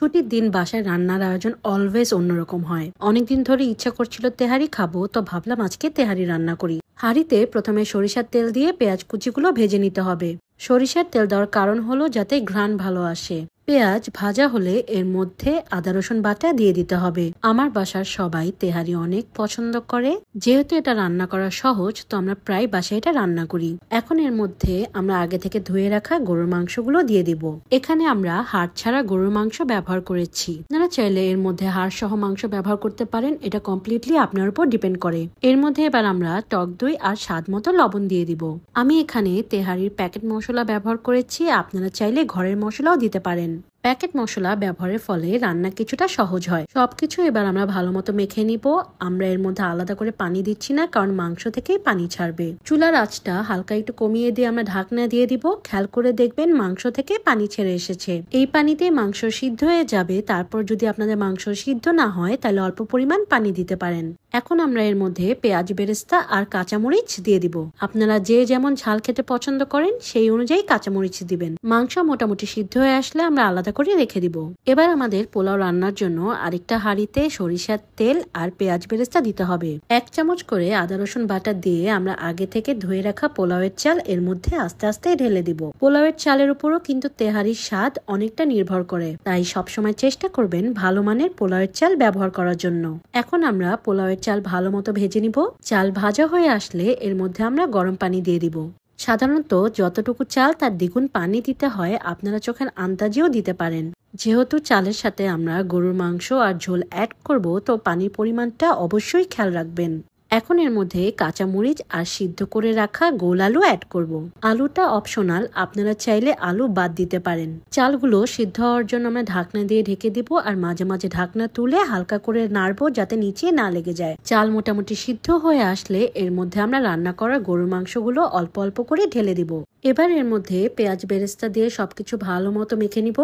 ছুটির দিন বাসায় রান্নার আয়োজন অলওয়েজ অন্যরকম হয়। অনেকদিন ধরে ইচ্ছা করছিল তেহারি খাবো, তো ভাবলাম আজকে তেহারি রান্না করি। হাঁড়িতে প্রথমে সরিষার তেল দিয়ে পেঁয়াজ কুচিগুলো ভেজে নিতে হবে। সরিষার তেল দেওয়ার কারণ হলো যাতে ঘ্রাণ ভালো আসে। পেঁয়াজ ভাজা হলে এর মধ্যে আদা রসুন বাটা দিয়ে দিতে হবে। আমার বাসার সবাই তেহারি অনেক পছন্দ করে। যেহেতু এটা রান্না করা সহজ, তো আমরা প্রায় বাসায় এটা রান্না করি। এখন এর মধ্যে আমরা আগে থেকে ধুয়ে রাখা গরুর মাংসগুলো দিয়ে দিব। এখানে আমরা হাড় ছাড়া গরুর মাংস ব্যবহার করেছি। আপনারা চাইলে এর মধ্যে হাড় সহ মাংস ব্যবহার করতে পারেন, এটা কমপ্লিটলি আপনার উপর ডিপেন্ড করে। এর মধ্যে এবার আমরা টক দই আর স্বাদ মতো লবণ দিয়ে দিব। আমি এখানে তেহারির প্যাকেট মশলা ব্যবহার করেছি, আপনারা চাইলে ঘরের মশলাও দিতে পারেন। প্যাকেট মশলা ব্যবহারের ফলে রান্না কিছুটা সহজ হয়। সবকিছু এবার আমরা ভালো মতো মেখে নিব। আমরা এর মধ্যে আলাদা করে পানি দিচ্ছি না, কারণ মাংস থেকেই পানি ছাড়বে। চুলার আঁচটা হালকা একটু কমিয়ে দিয়ে আমরা ঢাকনা দিয়ে দিব। খেয়াল করে দেখবেন মাংস থেকে পানি ছেড়ে এসেছে। এই পানিতে মাংস সিদ্ধ হয়ে যাবে। তারপর যদি আপনাদের মাংস সিদ্ধ না হয় তাহলে অল্প পরিমাণ পানি দিতে পারেন। এখন আমরা এর মধ্যে পেঁয়াজ বেরেস্তা আর কাঁচামরিচ দিয়ে দিব। আপনারা যে যেমন ঝাল খেতে পছন্দ করেন সেই অনুযায়ী কাঁচামরিচ দিবেন। মাংস মোটামুটি সিদ্ধ হয়ে আসলে আমরা আলাদা করে রেখে দিব। এবার আমাদের পোলাও রান্নার জন্য আরেকটা হাঁড়িতে সরিষার তেল আর পেঁয়াজ বেরেস্তা দিতে হবে। 1 চামচ করে আদা রসুন বাটা দিয়ে আমরা আগে থেকে ধুয়ে রাখা পোলাওয়ের চাল এর মধ্যে আস্তে আস্তে ঢেলে দিব। পোলাওয়ের চালের উপরও কিন্তু তেহারির স্বাদ অনেকটা নির্ভর করে, তাই সবসময় চেষ্টা করবেন ভালো মানের পোলাওয়ের চাল ব্যবহার করার জন্য। এখন আমরা পোলাওয়ের চাল ভালো মতো ভেজে নিব। চাল ভাজা হয়ে আসলে এর মধ্যে আমরা গরম পানি দিয়ে দিব। সাধারণত যতটুকু চাল তার দ্বিগুণ পানি দিতে হয়, আপনারা চোখের আন্দাজেও দিতে পারেন। যেহেতু চালের সাথে আমরা গরুর মাংস আর ঝোল অ্যাড করব, তো পানির পরিমাণটা অবশ্যই খেয়াল রাখবেন। এখন এর মধ্যে কাঁচামরিচ আর সিদ্ধ করে রাখা গোল আলু অ্যাড করব। আলুটা অপশনাল, আপনারা চাইলে আলু বাদ দিতে পারেন। চালগুলো সিদ্ধ হওয়ার জন্য আমরা ঢাকনা দিয়ে ঢেকে দিব আর মাঝে মাঝে ঢাকনা তুলে হালকা করে নাড়বো যাতে নিচে না লেগে যায়। চাল মোটামুটি সিদ্ধ হয়ে আসলে এর মধ্যে আমরা রান্না করা গরুর মাংসগুলো অল্প অল্প করে ঢেলে দিব। এবার এর মধ্যে পেঁয়াজ বেরেস্তা দিয়ে সবকিছু ভালো মতো মেখে নিব।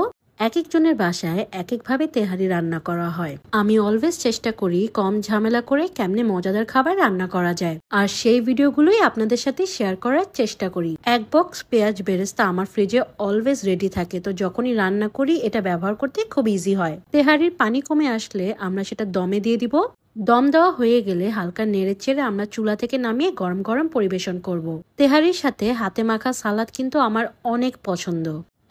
এক একজনের বাসায় এক একভাবে তেহারি রান্না করা হয়। আমি অলওয়েজ চেষ্টা করি কম ঝামেলা করে কেমনে মজাদার খাবার রান্না করা যায়, আর সেই ভিডিওগুলোই আপনাদের সাথে শেয়ার করার চেষ্টা করি। 1 বক্স পেঁয়াজ বেরেস্তা আমার ফ্রিজে অলওয়েজ রেডি থাকে, তো যখনই রান্না করি এটা ব্যবহার করতে খুব ইজি হয়। তেহারির পানি কমে আসলে আমরা সেটা দমে দিয়ে দিব। দম দেওয়া হয়ে গেলে হালকা নেড়ে চেড়ে আমরা চুলা থেকে নামিয়ে গরম গরম পরিবেশন করব। তেহারির সাথে হাতে মাখা সালাদ কিন্তু আমার অনেক পছন্দ।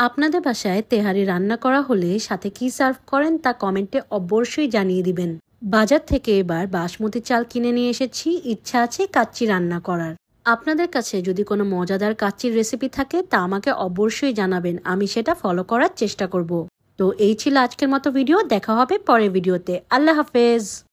আপনাদের বাসায় তেহারি রান্না করা হলে সাথে কি সার্ভ করেন তা কমেন্টে অবশ্যই জানিয়ে দিবেন। বাজার থেকে এবার বাসমতি চাল কিনে নিয়ে এসেছি, ইচ্ছা আছে কাচ্চি রান্না করার। আপনাদের কাছে যদি কোনো মজাদার কাচ্চির রেসিপি থাকে তা আমাকে অবশ্যই জানাবেন, আমি সেটা ফলো করার চেষ্টা করব। তো এই ছিল আজকের মতো ভিডিও, দেখা হবে পরের ভিডিওতে। আল্লাহ হাফেজ।